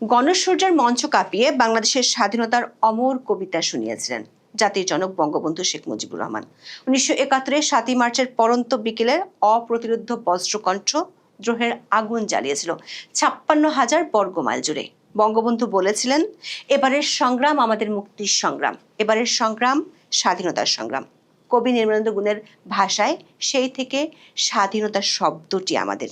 গণসূর্যের মঞ্চ কাঁপিয়ে বাংলাদেশের স্বাধীনতার অমর কবিতা শুনিয়েছিলেন জাতির জনক বঙ্গবন্ধু শেখ মুজিবুর রহমান। 1971 7ই মার্চের পরন্ত বিকেলের অপ্রতিরোধ্য বজ্রকণ্ঠ দ্রোহের আগুন জ্বালিয়েছিল 56,000 বর্গমাইল জুড়ে। বঙ্গবন্ধু বলেছিলেন, এবারের সংগ্রাম আমাদের মুক্তির সংগ্রাম, এবারের সংগ্রাম স্বাধীনতার সংগ্রাম। কবি নির্মলেন্দু গুণের ভাষায় সেই থেকে স্বাধীনতার শব্দটি আমাদের।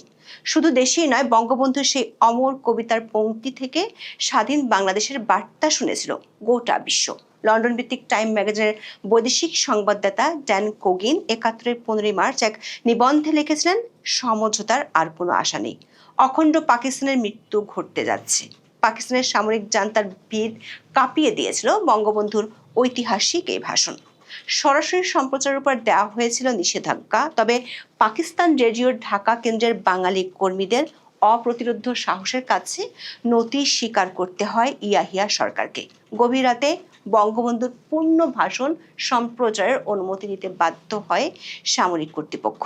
শুধু দেশেই নয়, বঙ্গবন্ধুর সেই অমর কবিতার পংক্তি থেকে স্বাধীন বাংলাদেশের বার্তা শুনেছিল গোটা বিশ্ব। লন্ডন ভিত্তিক টাইম ম্যাগাজিনের বৈদেশিক সংবাদদাতা ড্যান কোগিন 71 15 মার্চ এক নিবন্ধে লিখেছিলেন, সমঝোতার আর কোনো আশা নেই, অখণ্ড পাকিস্তানের মৃত্যু ঘটতে যাচ্ছে। পাকিস্তানের সামরিক জান্তার ভিত কাঁপিয়ে দিয়েছিল বঙ্গবন্ধুর ঐতিহাসিক এই ভাষণ। সরাসরি সম্প্রচারের উপর দেওয়া হয়েছিল নিষেধাজ্ঞা, তবে পাকিস্তান রেডিওর ঢাকা কেন্দ্রের বাঙালি কর্মীদের অপ্রতিরোধ্য সাহসের কাছে নতি স্বীকার করতে হয় ইয়াহিয়া সরকারকে। গভীর রাতে বঙ্গবন্ধুর পূর্ণ ভাষণ সম্প্রচারের অনুমতি নিতে বাধ্য হয় সামরিক কর্তৃপক্ষ।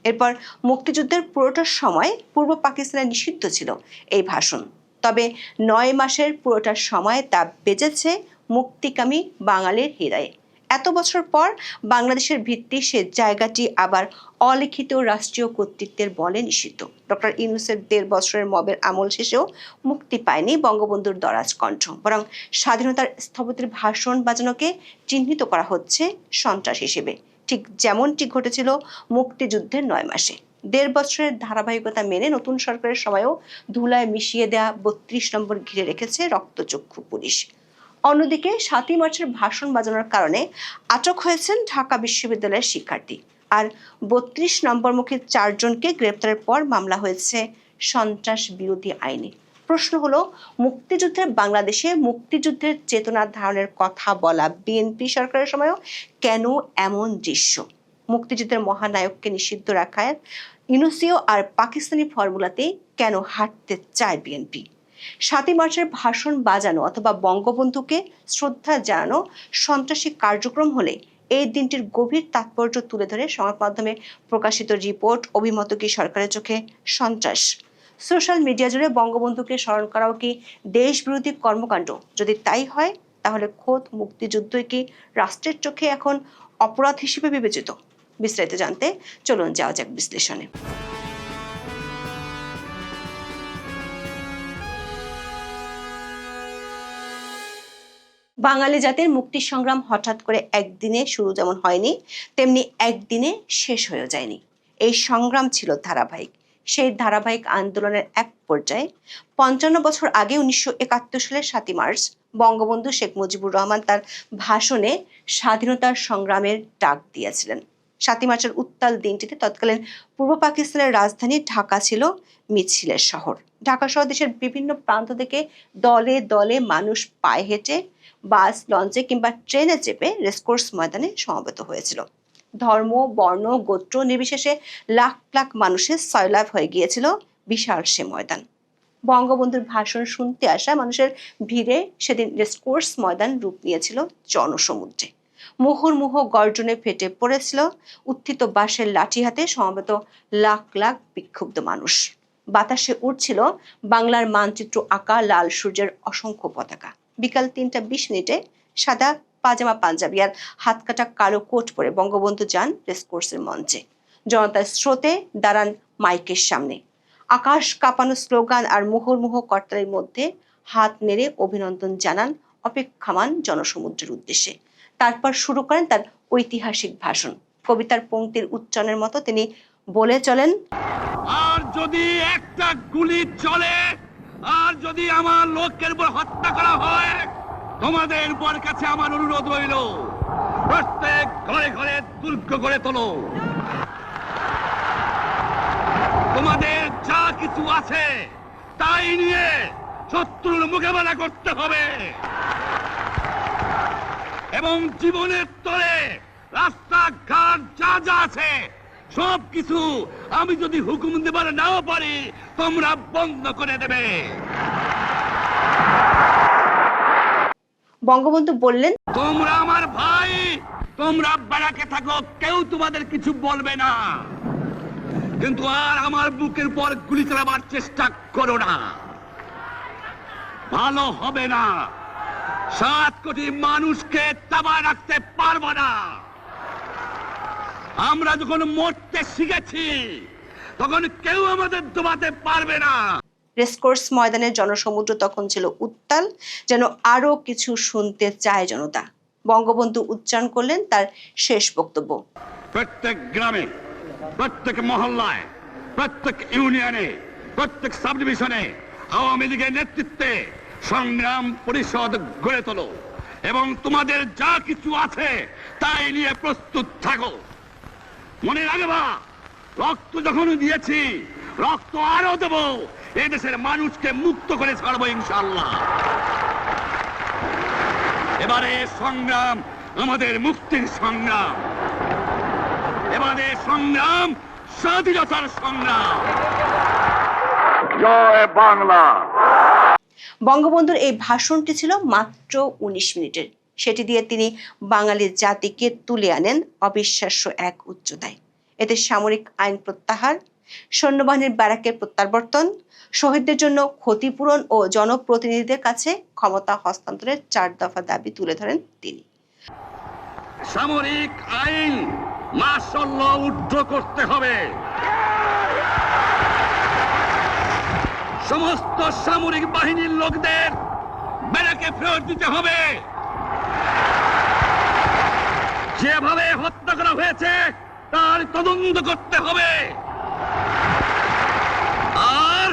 এরপর মুক্তিযুদ্ধের পুরোটা সময় পূর্ব পাকিস্তানে নিষিদ্ধ ছিল এই ভাষণ, তবে 9 মাসের পুরোটা সময় তা বেজেছে মুক্তিকামী বাঙালির হৃদয়ে। এত বছর পর বাংলাদেশের ভিত্তি সে জায়গাটি আবার অলিখিত রাষ্ট্রীয় কর্তৃত্বের বলে নিষিদ্ধ। ডক্টর ইউনূসের 1.5 বছরের মবের আমল শেষেও মুক্তি পায়নি বঙ্গবন্ধুর দরাজ কণ্ঠ, বরং স্বাধীনতার স্থপতির ভাষণ বাজানোকে চিহ্নিত করা হচ্ছে সন্ত্রাস হিসেবে, ঠিক যেমনটি ঘটেছিল মুক্তিযুদ্ধের 9 মাসে। 1.5 বছরের ধারাবাহিকতা মেনে নতুন সরকারের সময়ও ধুলায় মিশিয়ে দেয়া 32 নম্বর ঘিরে রেখেছে রক্তচক্ষু পুলিশ। অন্যদিকে 7ই মার্চের ভাষণ বাজানোর কারণে আটক হয়েছেন ঢাকা বিশ্ববিদ্যালয়ের শিক্ষার্থী, আর 32 নম্বরমুখী 4 জনকে গ্রেপ্তারের পর মামলা হয়েছে সন্ত্রাস বিরোধী আইনে। প্রশ্ন হলো, মুক্তিযুদ্ধের বাংলাদেশে মুক্তিযুদ্ধের চেতনা ধারণের কথা বলা বিএনপি সরকারের সময়ও কেন এমন দৃশ্য? মুক্তিযুদ্ধের মহানায়ককে নিষিদ্ধ রাখায় ইউনূসীয় আর পাকিস্তানি ফর্মুলাতে কেন হাঁটতে চায় বিএনপি? 7ই মার্চের ভাষণ বাজানো অথবা বঙ্গবন্ধুকে শ্রদ্ধা জানানো সন্ত্রাসী কার্যক্রম হলে এই দিনটির গভীর তাৎপর্য তুলে ধরে সংবাদ মাধ্যমে প্রকাশিত রিপোর্ট অভিমত কি সরকারের চোখে সন্ত্রাস? সোশ্যাল মিডিয়া জুড়ে বঙ্গবন্ধুকে স্মরণ করাও কি দেশবিরোধী কর্মকাণ্ড? যদি তাই হয়, তাহলে খোদ মুক্তিযুদ্ধই কি রাষ্ট্রের চোখে এখন অপরাধ হিসেবে বিবেচিত? বিস্তারিত জানতে চলুন যাওয়া যাক বিশ্লেষণে। বাঙালি জাতির মুক্তি সংগ্রাম হঠাৎ করে একদিনে শুরু যেমন হয়নি, তেমনি একদিনে শেষ হয়ে যায়নি। এই সংগ্রাম ছিল ধারাবাহিক। সেই ধারাবাহিক আন্দোলনের এক পর্যায়ে 55 বছর আগে 1971 সালের 7ই মার্চ বঙ্গবন্ধু শেখ মুজিবুর রহমান তার ভাষণে স্বাধীনতার সংগ্রামের ডাক দিয়েছিলেন। 7ই মার্চের উত্তাল দিনটিতে তৎকালীন পূর্ব পাকিস্তানের রাজধানী ঢাকা ছিল মিছিলের শহর। ঢাকা সহ দেশের বিভিন্ন প্রান্ত থেকে দলে দলে মানুষ পায়ে হেঁটে, বাস, লঞ্চে কিংবা ট্রেনে চেপে রেসকোর্স ময়দানে সমবেত হয়েছিল। ধর্ম, বর্ণ, গোত্র নির্বিশেষে লাখ লাখ মানুষের সয়লাভ হয়ে গিয়েছিল বিশাল সে ময়দান। বঙ্গবন্ধুর ভাষণ শুনতে আসা মানুষের ভিড়ে সেদিন রেসকোর্স ময়দান রূপ নিয়েছিল জনসমুদ্রে। মুহুর্মুহ গর্জনে ফেটে পড়েছিল উত্থিত বাঁশের লাঠি হাতে সমবেত লাখ লাখ বিক্ষুব্ধ মানুষ। বাতাসে উড়ছিল বাংলার মানচিত্র আঁকা লাল সূর্যের অসংখ্য পতাকা। বিকাল 3টা 20 মিনিটে সাদা পাজামা পাঞ্জাবি আর হাত কাটা কালো কোট পরে বঙ্গবন্ধু যান রেসকোর্সের মঞ্চে। জনতার স্রোতে দাঁড়ান মাইকের সামনে। আকাশ কাঁপানো স্লোগান আর মুহুর্মুহ করতালির মধ্যে হাত নেড়ে অভিনন্দন জানান অপেক্ষামান জনসমুদ্রের উদ্দেশ্যে। তারপর শুরু করেন তার ঐতিহাসিক ভাষণ। কবিতার পংক্তির উচ্চারণের মতো তিনি বলে চলেন, আর যদি একটা গুলি চলে, আর যদি আমার লোকের উপর হত্যা করা হয়, তোমাদের উপর কাছে আমার অনুরোধ রইল, প্রত্যেক ঘরে ঘরে দুর্গ গড়ে তোলো। তোমাদের যা কিছু আছে তাই নিয়ে শত্রুর মোকাবেলা করতে হবে, এবং জীবনের তরে রাস্তাঘাট যা যা আছে সবকিছু আমি যদি হুকুম দেবার নাও পারি, তোমরা বন্ধ করে দেবে। বঙ্গবন্ধু বললেন, তোমরা আমার ভাই, তোমরা ব্যারাকে থাকো, কেউ তোমাদের কিছু বলবে না, কিন্তু আর আমার বুকের পর গুলি চালাবার চেষ্টা করো না। ভালো হবে না। 7 কোটি মানুষকে দাবায় রাখতে পারবো না। আমরা যখন মরতে শিখেছি তখন কেউ আমাদের দবাতে পারবে না। রেসকোর্স ময়দানের জনসমুদ্র তখন ছিল উত্তাল, যেন আরো কিছু শুনতে চায় জনতা। বঙ্গবন্ধু উচ্চারণ করলেন তার শেষ বক্তব্য। প্রত্যেক গ্রামে, প্রত্যেক মহল্লায়, প্রত্যেক ইউনিয়নে, প্রত্যেক সাব ডিভিশনে আওয়ামী লীগের নেতৃত্বে সংগ্রাম পরিষদ গড়ে তোলো এবং তোমাদের যা কিছু আছে তাই নিয়ে প্রস্তুত থাকো। মনে রাখবা, রক্ত যখন দিয়েছি রক্ত আরো দেব। এই দেশের মানুষকে মুক্ত করে ছাড়বো ইনশাআল্লাহ। এবারে সংগ্রাম আমাদের মুক্তির সংগ্রাম, এবারে সংগ্রাম স্বাধীনতার সংগ্রাম। জয় বাংলা। বঙ্গবন্ধুর এই ভাষণটি ছিল মাত্র 19 মিনিটের। সেটি দিয়ে তিনি বাঙালি জাতিকে তুলে আনেন অবিশ্বাস্য এক উচ্চতায়। এতে সামরিক আইন প্রত্যাহার, সৈন্যবাহিনীর ব্যারাকের প্রত্যাবর্তন, শহীদদের জন্য ক্ষতিপূরণ ও জনপ্রতিনিধিদের কাছে ক্ষমতা হস্তান্তরের 4 দফা দাবি তুলে ধরেন তিনি। সামরিক আইন মাশাআল্ল উদ্ধার করতে হবে। সমস্ত সামরিক বাহিনীর লোকদের ব্যারাকে ফেরত দিতে হবে। যেভাবে হত্যা করা হয়েছে তার তদন্ত করতে হবে। আর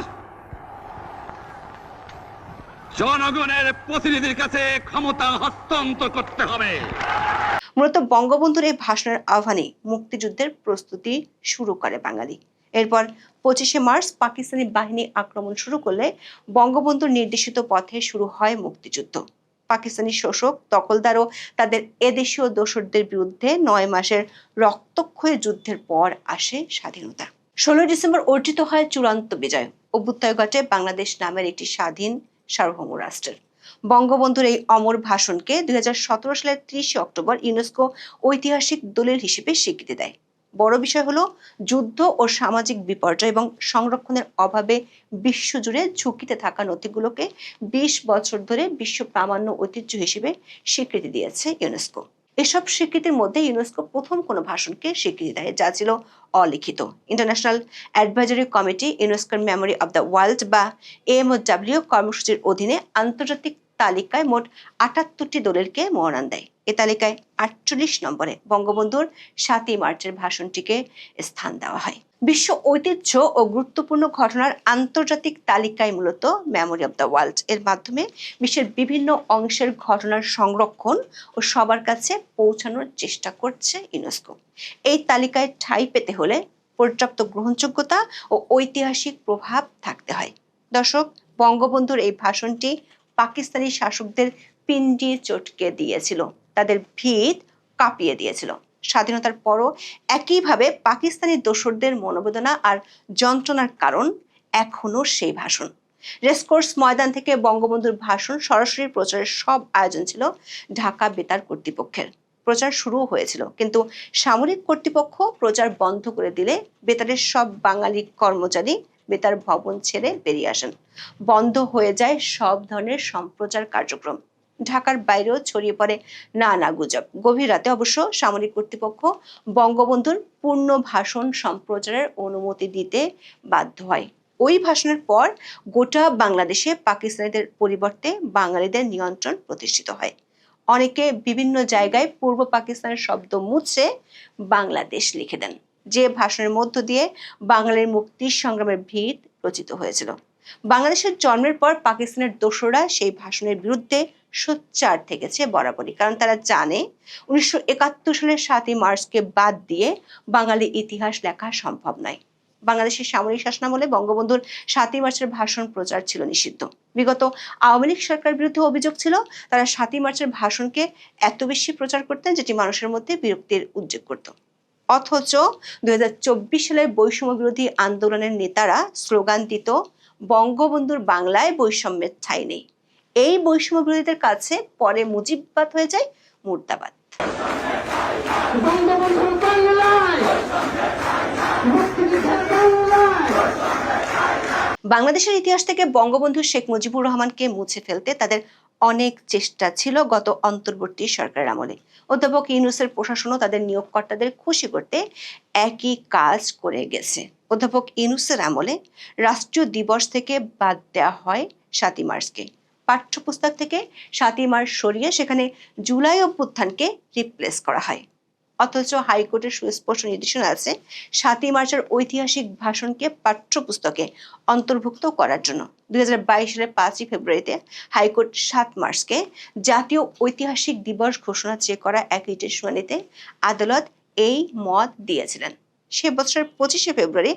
জনগণের প্রতিনিধির কাছে ক্ষমতা হস্তান্তর করতে হবে। মূলত বঙ্গবন্ধুর এই ভাষণের আহ্বানে মুক্তিযুদ্ধের প্রস্তুতি শুরু করে বাঙালি। এরপর 25শে মার্চ পাকিস্তানি বাহিনী আক্রমণ শুরু করলে বঙ্গবন্ধুর নির্দেশিত পথে শুরু হয় মুক্তিযুদ্ধ। পাকিস্তানি শোষক, দখলদার ও তাদের এদেশীয় দোসরদের বিরুদ্ধে 9 মাসের রক্তক্ষয়ী যুদ্ধের পর আসে স্বাধীনতা। 16 ডিসেম্বর অর্জিত হয় চূড়ান্ত বিজয়। অভ্যুদয় ঘটে বাংলাদেশ নামের একটি স্বাধীন সার্বভৌম রাষ্ট্রের। বঙ্গবন্ধুর এই অমর ভাষণকে 2017 সালের 30 অক্টোবর ইউনেস্কো ঐতিহাসিক দলিল হিসেবে স্বীকৃতি দেয়। বড় বিষয় হলো যুদ্ধ ও সামাজিক বিপর্যয় এবং সংরক্ষণের অভাবে বিশ্বজুড়ে ঝুঁকিতে থাকা নথিগুলোকে 20 বছর ধরে বিশ্ব প্রামাণ্য ঐতিহ্য হিসেবে স্বীকৃতি দিয়েছে ইউনেস্কো। এসব স্বীকৃতির মধ্যে ইউনেস্কো প্রথম কোনো ভাষণকে স্বীকৃতি দেয় যা ছিল অলিখিত। ইন্টারন্যাশনাল অ্যাডভাইজারি কমিটি ইউনেস্কোর মেমোরি অব দ্য ওয়ার্ল্ড বা AMOW কর্মসূচির অধীনে আন্তর্জাতিক তালিকায় মোট 78টি দলিলকে মনোনয়ন দেয়। এ তালিকায় 48 নম্বরে বঙ্গবন্ধুর 7ই মার্চের ভাষণটিকে স্থান দেওয়া হয়। বিশ্ব ঐতিহ্য ও গুরুত্বপূর্ণ ঘটনার আন্তর্জাতিক তালিকায় মূলত মেমোরি অব দ্য ওয়ার্ল্ড এর মাধ্যমে বিশ্বের বিভিন্ন অংশের ঘটনার সংরক্ষণ ও সবার কাছে পৌঁছানোর চেষ্টা করছে ইউনেস্কো। এই তালিকায় ঠাঁই পেতে হলে পর্যাপ্ত গ্রহণযোগ্যতা ও ঐতিহাসিক প্রভাব থাকতে হয়। দর্শক, বঙ্গবন্ধুর এই ভাষণটি পাকিস্তানি শাসকদের পিণ্ডি চটকে দিয়েছিল, তাদের ভিত কাঁপিয়ে দিয়েছিল। স্বাধীনতার পরও একইভাবে পাকিস্তানি দোসরদের মনোবেদনা আর যন্ত্রণার কারণ এখনো সেই ভাষণ। রেসকোর্স ময়দান থেকে বঙ্গবন্ধুর ভাষণ সরাসরি প্রচারের সব আয়োজন ছিল ঢাকা বেতার কর্তৃপক্ষের। প্রচার শুরু হয়েছিল, কিন্তু সামরিক কর্তৃপক্ষ প্রচার বন্ধ করে দিলে বেতারের সব বাঙালি কর্মচারী বেতার ভবন ছেড়ে বেরিয়ে আসেন। বন্ধ হয়ে যায় সব ধরনের সম্প্রচার কার্যক্রম। ঢাকার বাইরেও ছড়িয়ে পড়ে নানা গুজব। গভীর রাতে অবশ্য সামরিক কর্তৃপক্ষ বঙ্গবন্ধুর পূর্ণ ভাষণ সম্প্রচারের অনুমতি দিতে বাধ্য হয়। ওই ভাষণের পর গোটা বাংলাদেশে পাকিস্তানিদের পরিবর্তে বাঙালিদের নিয়ন্ত্রণ প্রতিষ্ঠিত হয়। অনেকে বিভিন্ন জায়গায় পূর্ব পাকিস্তানের শব্দ মুছে বাংলাদেশ লিখে দেন, যে ভাষণের মধ্য দিয়ে বাঙালির মুক্তির সংগ্রামের ভিত রচিত হয়েছিল। বাংলাদেশের জন্মের পর পাকিস্তানের দোসররা সেই ভাষণের বিরুদ্ধে সোচ্চার থেকেছে বরাবরই, কারণ তারা জানে 1971 সালের 7ই মার্চকে বাদ দিয়ে বাঙালি ইতিহাস লেখা সম্ভব নয়। বাংলাদেশের সামরিক শাসনামলে বঙ্গবন্ধুর 7ই মার্চের ভাষণ প্রচার ছিল নিষিদ্ধ। বিগত আওয়ামী লীগ সরকারের বিরুদ্ধে অভিযোগ ছিল তারা 7ই মার্চের ভাষণকে এত বেশি প্রচার করতেন যেটি মানুষের মধ্যে বিরক্তির উদ্রেক করত। অথচ 2024 সালের বৈষম্য বিরোধী আন্দোলনের নেতারা স্লোগান দিত, বঙ্গবন্ধুর বাংলায় বৈষম্যের ঠাঁই নেই। এই বৈষম্য বিরোধীদের কাছে পরে মুজিববাদ হয়ে যায় মুর্দাবাদ। বাংলাদেশের ইতিহাস থেকে বঙ্গবন্ধু শেখ মুজিবুর রহমানকে মুছে ফেলতে তাদের অনেক চেষ্টা ছিল গত অন্তর্বর্তী সরকারের আমলে। অধ্যাপক ইউনূসের প্রশাসনও তাদের নিয়োগকর্তাদের খুশি করতে একই কাজ করে গেছে। অধ্যাপক ইউনূসের আমলে রাষ্ট্রীয় দিবস থেকে বাদ দেওয়া হয় ৭ই মার্চকে। পাঠ্যপুস্তক থেকে ৭ই মার্চ সরিয়ে সেখানে জুলাই অভ্যুত্থানকে রিপ্লেস করা হয়। অথচ হাইকোর্টের সুস্পষ্ট নির্দেশনা আছে ৭ই মার্চের ঐতিহাসিক ভাষণকে পাঠ্যপুস্তকে অন্তর্ভুক্ত করার জন্য। ২০২২ সালের ৫ই ফেব্রুয়ারিতে হাইকোর্ট ৭ মার্চকে জাতীয় ঐতিহাসিক দিবস ঘোষণা চেয়ে করা এক রিটের শুনানিতে আদালত এই মত দিয়েছিলেন। সে বছরের ২৫শে ফেব্রুয়ারি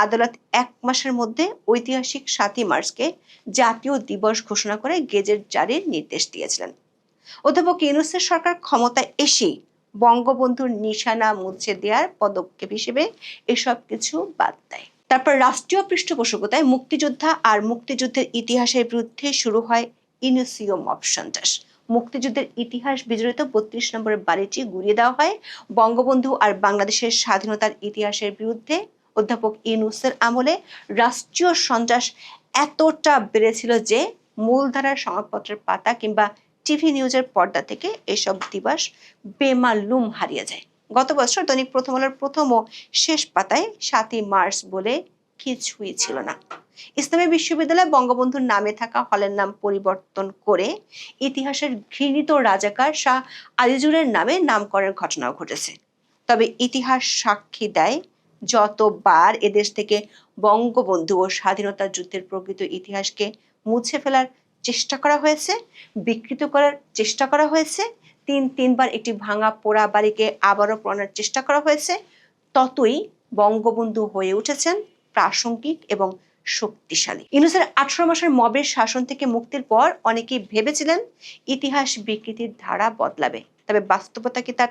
আদালত ১ মাসের মধ্যে ঐতিহাসিক ৭ই মার্চকে জাতীয় দিবস ঘোষণা করে গেজেট জারির নির্দেশ দিয়েছিলেন। অধ্যাপক ইউনূসের সরকার ক্ষমতায় এসেই বঙ্গবন্ধুর নিশানা মুছে দেওয়ার পদক্ষেপ হিসেবে এসব কিছু বাদ দেয়। তারপর রাষ্ট্রীয় পৃষ্ঠপোষকতায় মুক্তিযোদ্ধা আর মুক্তিযুদ্ধের ইতিহাসের বিরুদ্ধে শুরু হয় ইউনুসীয় মব সন্ত্রাস। মুক্তিযুদ্ধের ইতিহাস বিজড়িত ৩২ নম্বরের বাড়িটি গুড়িয়ে দেওয়া হয়। বঙ্গবন্ধু আর বাংলাদেশের স্বাধীনতার ইতিহাসের বিরুদ্ধে অধ্যাপক ইউনূসের আমলে রাষ্ট্রীয় সন্ত্রাস এতটা বেড়েছিল যে মূলধারার সংবাদপত্রের পাতা কিংবা টিভি নিউজের পর্দা থেকে এসব দিবস বেমালুম হারিয়ে যায়। গত বছর দৈনিক প্রথম আলোর প্রথম ও শেষ পাতায় ৭ই মার্চ বলে কিছুই ছিল না। ইসলামী বিশ্ববিদ্যালয় বঙ্গবন্ধুর নামে থাকা হলের নাম পরিবর্তন করে ইতিহাসের ঘৃণিত রাজাকার শাহ আজিজুরের নামে নামকরণের ঘটনাও ঘটেছে। তবে ইতিহাস সাক্ষী দেয় যতবার এদেশ থেকে বঙ্গবন্ধু ও স্বাধীনতা যুদ্ধের প্রকৃত ইতিহাসকে মুছে ফেলার চেষ্টা করা হয়েছে, বিকৃত করার চেষ্টা করা হয়েছে, তিনবার একটি ভাঙা পোড়া বাড়িকে আবারও পড়ানোর চেষ্টা করা হয়েছে, ততই বঙ্গবন্ধু হয়ে উঠেছেন প্রাসঙ্গিক এবং শক্তিশালী। ইউনূসের ১৮ মাসের মবের শাসন থেকে মুক্তির পর অনেকেই ভেবেছিলেন ইতিহাস বিকৃতির ধারা বদলাবে, তবে বাস্তবতা কি তার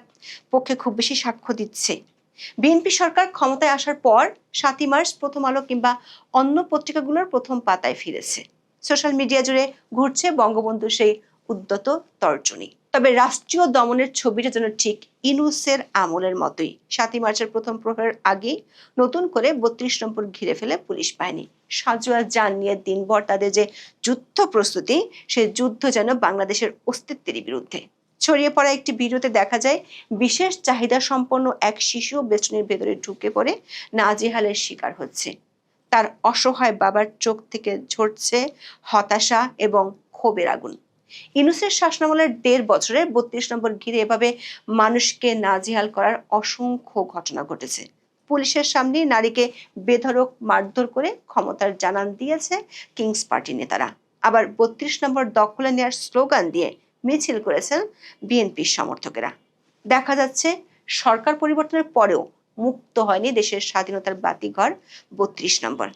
পক্ষে খুব বেশি সাক্ষ্য দিচ্ছে? বিএনপি সরকার ক্ষমতায় আসার পর ৭ই মার্চ প্রথম আলো কিংবা অন্য পত্রিকাগুলোর প্রথম পাতায় ফিরেছে। সোশ্যাল মিডিয়া জুড়ে ঘুরছে বঙ্গবন্ধু সেই উদ্যত তর্জনী। তবে রাষ্ট্রীয় দমনের ছবিটা যেন ঠিক ইউনূসের আমলের মতোই। ৭ই মার্চের প্রথম প্রহরের আগে নতুন করে ৩২ নম্বর ঘিরে ফেলে পুলিশ বাহিনী। সাজোয়া যান নিয়ে দিনভর তাদের যে যুদ্ধ প্রস্তুতি, সে যুদ্ধ যেন বাংলাদেশের অস্তিত্বেরই বিরুদ্ধে। ছড়িয়ে পড়া একটি ভিডিওতে দেখা যায় বিশেষ চাহিদা সম্পন্ন এক শিশু বেষ্টনীর ভেতরে ঢুকে পড়ে নাজেহালের শিকার হচ্ছে। তার অসহায় বাবার চোখ থেকে ঝরছে হতাশা এবং ক্ষোভের আগুন। ইউনূসের শাসনামলের ১.৫ বছরে ৩২ নম্বর ঘিরে এভাবে মানুষকে নাজেহাল করার অসংখ্য ঘটনা ঘটেছে। পুলিশের সামনে নারীকে বেধড়ক মারধর করে ক্ষমতার জানান দিয়েছে কিংস পার্টি নেতারা। আবার ৩২ নম্বর দখলে নেওয়ার স্লোগান দিয়ে মিছিল করেছেন বিএনপির সমর্থকেরা। দেখা যাচ্ছে সরকার পরিবর্তনের পরেও মুক্ত হয়নি দেশের স্বাধীনতার বাতিঘর ৩২ নম্বর।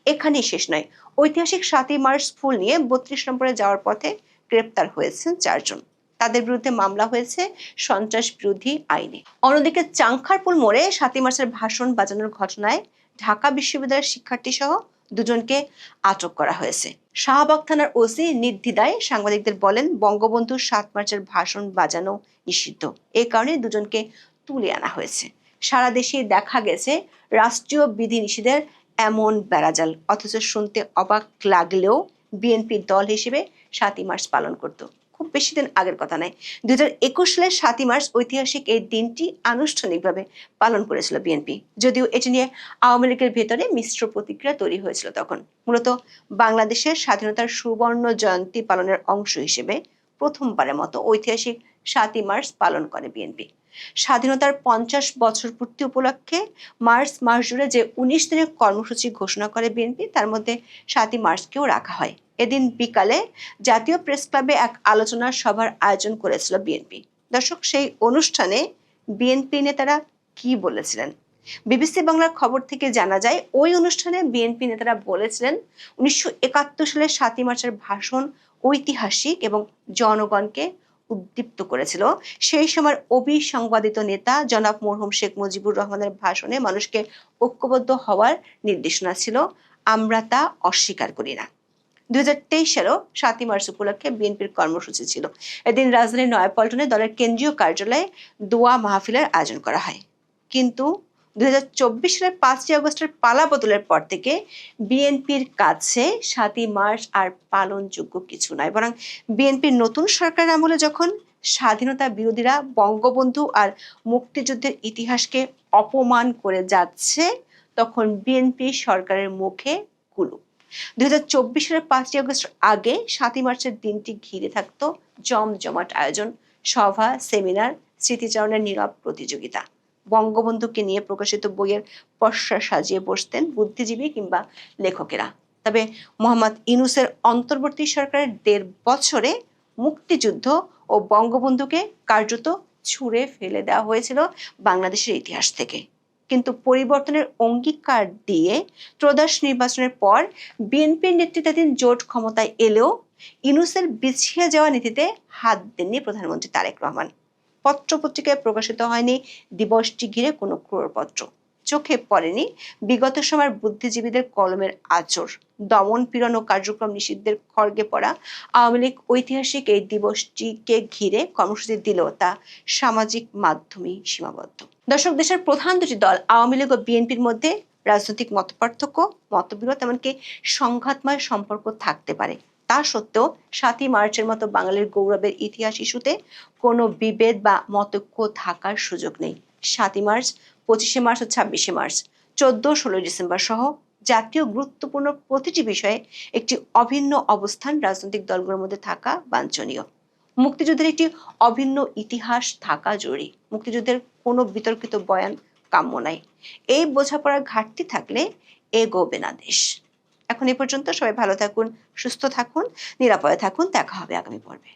এখানেই শেষ নয়, ঐতিহাসিক ৭ই মার্চ ফুল নিয়ে ৩২ নম্বরে যাওয়ার পথে গ্রেপ্তার হয়েছেন ৪ জন। তাদের বিরুদ্ধে মামলা হয়েছে সন্ত্রাস বিরোধী আইনে। অন্যদিকে চাংখারপুল মোড়ে ৭ই মার্চের ভাষণ বাজানোর ঘটনায় ঢাকা বিশ্ববিদ্যালয়ের শিক্ষার্থী সহ ২ জনকে আটক করা হয়েছে। শাহবাগ থানার ওসি নির্দ্বিধায় সাংবাদিকদের বলেন, বঙ্গবন্ধুর ৭ মার্চের ভাষণ বাজানো নিষিদ্ধ, এ কারণে ২ জনকে তুলে আনা হয়েছে। সারা দেশে দেখা গেছে রাষ্ট্রীয় বিধিনিষেধের এমন বেড়াজাল, অথচ শুনতে অবাক লাগলেও বিএনপি দল হিসেবে ৭ই মার্চ পালন করত। খুব বেশি দিন আগের কথা নয়, ২০২১ সালের ৭ই মার্চ ঐতিহাসিক এই দিনটি আনুষ্ঠানিকভাবে পালন করেছিল বিএনপি। যদিও এটি নিয়ে আওয়ামী লীগের ভেতরে মিশ্র প্রতিক্রিয়া তৈরি হয়েছিল তখন। মূলত বাংলাদেশের স্বাধীনতার সুবর্ণ জয়ন্তী পালনের অংশ হিসেবে প্রথমবারের মতো ঐতিহাসিক ৭ই মার্চ পালন করে বিএনপি। স্বাধীনতার ৫০ বছর পূর্তি উপলক্ষে মার্চ মাস জুড়ে যে ১৯ দিনের কর্মসূচি ঘোষণা করে বিএনপি, তার মধ্যে ৭ই মার্চকেও রাখা হয়। এদিন বিকালে জাতীয় প্রেস ক্লাবে এক আলোচনা সভার আয়োজন করেছিল বিএনপি। দর্শক, সেই অনুষ্ঠানে বিএনপি নেতারা কি বলেছিলেন? বিবিসি বাংলার খবর থেকে জানা যায়, ওই অনুষ্ঠানে বিএনপি নেতারা বলেছিলেন ১৯৭১ সালের ৭ই মার্চের ভাষণ ঐতিহাসিক এবং জনগণকে উদ্দীপ্ত করেছিল। সেই সময় অবিসংবাদিত নেতা জনাব মরহুম শেখ মুজিবুর রহমানের ভাষণে মানুষকে ঐক্যবদ্ধ হওয়ার নির্দেশনা ছিল, আমরা তা অস্বীকার করি না। ২০২৩ সালেও ৭ই মার্চ উপলক্ষে বিএনপির কর্মসূচি ছিল। এদিন রাজধানীর নয়াপল্টনে দলের কেন্দ্রীয় কার্যালয়ে দোয়া মাহফিলের আয়োজন করা হয়। কিন্তু 2024 সালের 5ই আগস্টের পালাবদলের পর থেকে বিএনপির কাছে 7ই মার্চ আর পালনযোগ্য কিছু নয়, বরং বিএনপির নতুন সরকার আমলে যখন স্বাধীনতা বিরোধীরা বঙ্গবন্ধু আর মুক্তিযুদ্ধের ইতিহাসকে অপমান করে যাচ্ছে, তখন বিএনপি সরকারের মুখে কুলুপ। 2024 সালের 5ই আগস্ট আগে 7ই মার্চের দিনটি ঘিরে থাকতো জমজমাট আয়োজন, সভা, সেমিনার, স্মৃতিচারণের নীরব প্রতিযোগিতা। বঙ্গবন্ধুকে নিয়ে প্রকাশিত বইয়ের পসরা সাজিয়ে বসতেন বুদ্ধিজীবী কিংবা লেখকেরা। তবে মোহাম্মদ ইউনূসের অন্তর্বর্তী সরকারের 1.5 বছরে মুক্তিযুদ্ধ ও বঙ্গবন্ধুকে কার্যত ছুঁড়ে ফেলে দেওয়া হয়েছিল বাংলাদেশের ইতিহাস থেকে। কিন্তু পরিবর্তনের অঙ্গীকার দিয়ে ত্রয়োদশ নির্বাচনের পর বিএনপির নেতৃত্বাধীন জোট ক্ষমতায় এলেও ইউনূসের বিছিয়ে যাওয়া নীতিতে হাত দেননি প্রধানমন্ত্রী তারেক রহমান। পত্রপত্রিকায় প্রকাশিত হয়নি দিবসটি ঘিরে কোনো ক্রোড়পত্র, চোখে পড়েনি বিগত সময়ের বুদ্ধিজীবীদের কলমের আঁচড়, দমন পীড়ন ও কার্যক্রম নিষিদ্ধের খড়গে পড়া আওয়ামী লীগ ঐতিহাসিক এই দিবসটিকে ঘিরে কর্মসূচি দিলেও তা সামাজিক মাধ্যমেই সীমাবদ্ধ। দর্শক, দেশের প্রধান দুটি দল আওয়ামী লীগ ও বিএনপির মধ্যে রাজনৈতিক মতপার্থক্য, মতবিরোধ, এমনকি সংঘাতময় সম্পর্ক থাকতে পারে। তা সত্ত্বেও 7ই মার্চের মতো বাঙালির গৌরবের ইতিহাস ইস্যুতে কোনো বিভেদ বা মতৈক্য থাকার সুযোগ নেই। 7ই মার্চ, 25শে মার্চ ও 26শে মার্চ, 14-16 ডিসেম্বর সহ জাতীয় গুরুত্বপূর্ণ প্রতিটি বিষয়ে একটি অভিন্ন অবস্থান রাজনৈতিক দলগুলোর মধ্যে থাকা বাঞ্ছনীয়। মুক্তিযুদ্ধের একটি অভিন্ন ইতিহাস থাকা জরুরি। মুক্তিযুদ্ধের কোনো বিতর্কিত বয়ান কাম্য নাই। এই বোঝাপড়ার ঘাটতি থাকলে এগোবে না দেশ। এখন এ পর্যন্ত। সবাই ভালো থাকুন, সুস্থ থাকুন, নিরাপদে থাকুন। দেখা হবে আগামী পর্বে।